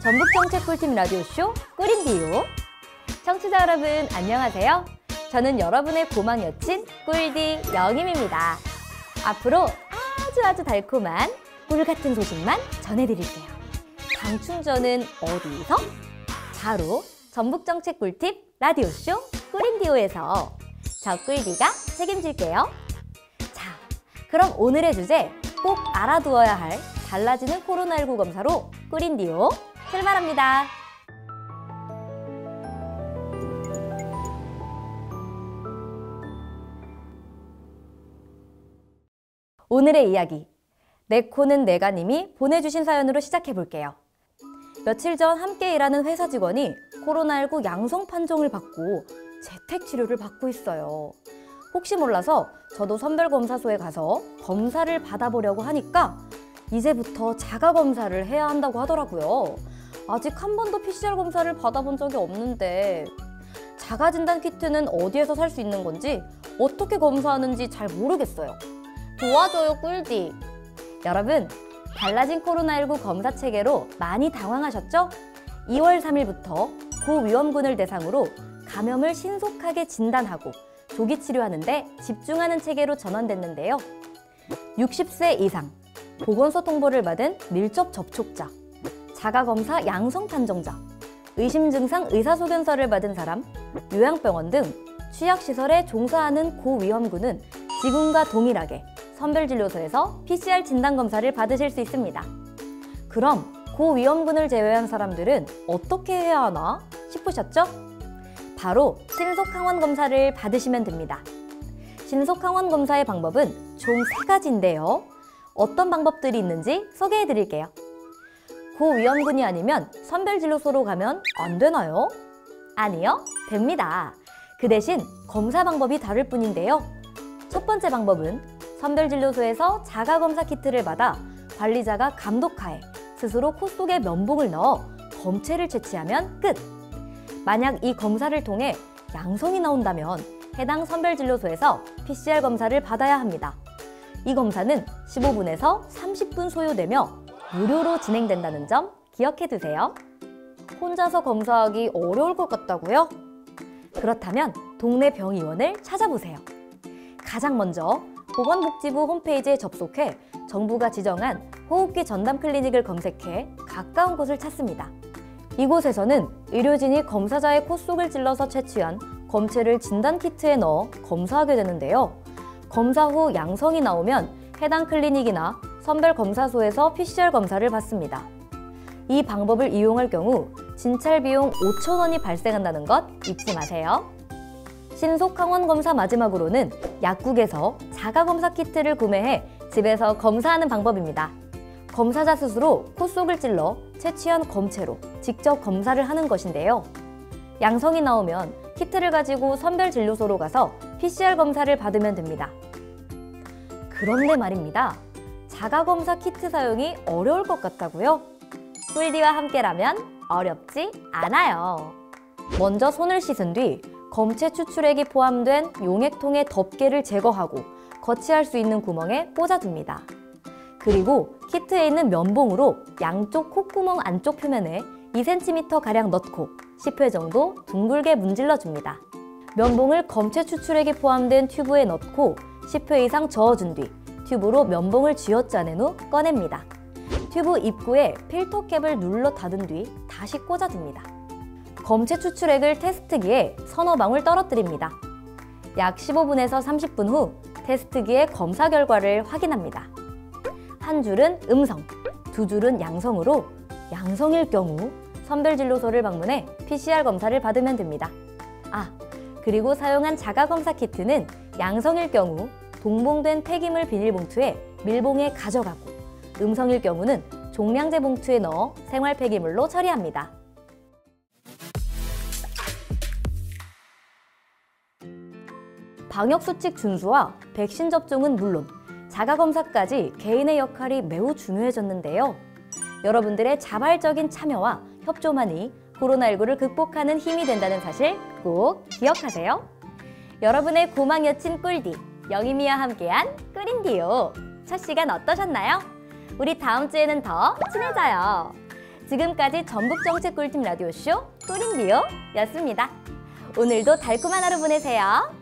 전북정책 꿀팁 라디오쇼 꿀인디요. 청취자 여러분 안녕하세요. 저는 여러분의 고막 여친 꿀디 영임입니다. 앞으로 아주 달콤한 꿀 같은 소식만 전해드릴게요. 방충전은 어디서? 바로 전북정책 꿀팁 라디오쇼 꿀인디오에서 저 꿀디가 책임질게요. 자, 그럼 오늘의 주제 꼭 알아두어야 할 달라지는 코로나19 검사로 꿀인디오 출발합니다. 오늘의 이야기, 내 코는 내가 님이 보내주신 사연으로 시작해볼게요. 며칠 전 함께 일하는 회사 직원이 코로나19 양성 판정을 받고 재택치료를 받고 있어요. 혹시 몰라서 저도 선별검사소에 가서 검사를 받아보려고 하니까 이제부터 자가검사를 해야 한다고 하더라고요. 아직 한 번도 PCR 검사를 받아본 적이 없는데 자가진단 키트는 어디에서 살 수 있는 건지 어떻게 검사하는지 잘 모르겠어요. 도와줘요 꿀디. 여러분, 달라진 코로나19 검사 체계로 많이 당황하셨죠? 2월 3일부터 고위험군을 대상으로 감염을 신속하게 진단하고 조기 치료하는데 집중하는 체계로 전환됐는데요. 60세 이상, 보건소 통보를 받은 밀접 접촉자, 자가검사 양성 판정자, 의심 증상 의사소견서를 받은 사람, 요양병원 등 취약시설에 종사하는 고위험군은 지금과 동일하게 선별진료소에서 PCR 진단검사를 받으실 수 있습니다. 그럼 고위험군을 제외한 사람들은 어떻게 해야 하나 싶으셨죠? 바로 신속항원검사를 받으시면 됩니다. 신속항원검사의 방법은 총 3가지인데요. 어떤 방법들이 있는지 소개해드릴게요. 고위험군이 아니면 선별진료소로 가면 안 되나요? 아니요, 됩니다. 그 대신 검사 방법이 다를 뿐인데요. 첫 번째 방법은 선별진료소에서 자가검사 키트를 받아 관리자가 감독하에 스스로 코 속에 면봉을 넣어 검체를 채취하면 끝! 만약 이 검사를 통해 양성이 나온다면 해당 선별진료소에서 PCR 검사를 받아야 합니다. 이 검사는 15분에서 30분 소요되며 무료로 진행된다는 점 기억해두세요. 혼자서 검사하기 어려울 것 같다고요? 그렇다면 동네 병의원을 찾아보세요. 가장 먼저 보건복지부 홈페이지에 접속해 정부가 지정한 호흡기 전담 클리닉을 검색해 가까운 곳을 찾습니다. 이곳에서는 의료진이 검사자의 코 속을 찔러서 채취한 검체를 진단키트에 넣어 검사하게 되는데요. 검사 후 양성이 나오면 해당 클리닉이나 선별검사소에서 PCR 검사를 받습니다. 이 방법을 이용할 경우 진찰 비용 5,000원이 발생한다는 것 잊지 마세요. 신속항원검사 마지막으로는 약국에서 자가검사 키트를 구매해 집에서 검사하는 방법입니다. 검사자 스스로 코 속을 찔러 채취한 검체로 직접 검사를 하는 것인데요. 양성이 나오면 키트를 가지고 선별진료소로 가서 PCR 검사를 받으면 됩니다. 그런데 말입니다. 자가검사 키트 사용이 어려울 것 같다고요? 꿀디와 함께라면 어렵지 않아요. 먼저 손을 씻은 뒤 검체 추출액이 포함된 용액통의 덮개를 제거하고 거치할 수 있는 구멍에 꽂아둡니다. 그리고 키트에 있는 면봉으로 양쪽 콧구멍 안쪽 표면에 2cm가량 넣고 10회 정도 둥글게 문질러줍니다. 면봉을 검체 추출액이 포함된 튜브에 넣고 10회 이상 저어준 뒤 튜브로 면봉을 쥐어짜낸 후 꺼냅니다. 튜브 입구에 필터 캡을 눌러 닫은 뒤 다시 꽂아줍니다. 검체 추출액을 테스트기에 서너 방울 떨어뜨립니다. 약 15분에서 30분 후 테스트기의 검사 결과를 확인합니다. 한 줄은 음성, 2줄은 양성으로 양성일 경우 선별진료소를 방문해 PCR 검사를 받으면 됩니다. 그리고 사용한 자가검사 키트는 양성일 경우 동봉된 폐기물 비닐봉투에 밀봉해 가져가고 음성일 경우는 종량제 봉투에 넣어 생활 폐기물로 처리합니다. 방역수칙 준수와 백신 접종은 물론 자가검사까지 개인의 역할이 매우 중요해졌는데요. 여러분들의 자발적인 참여와 협조만이 코로나19를 극복하는 힘이 된다는 사실 꼭 기억하세요. 여러분의 고막 여친 꿀디, 영임이와 함께한 꿀인디오. 첫 시간 어떠셨나요? 우리 다음 주에는 더 친해져요. 지금까지 전북정책 꿀팁 라디오쇼 꿀인디오였습니다. 오늘도 달콤한 하루 보내세요.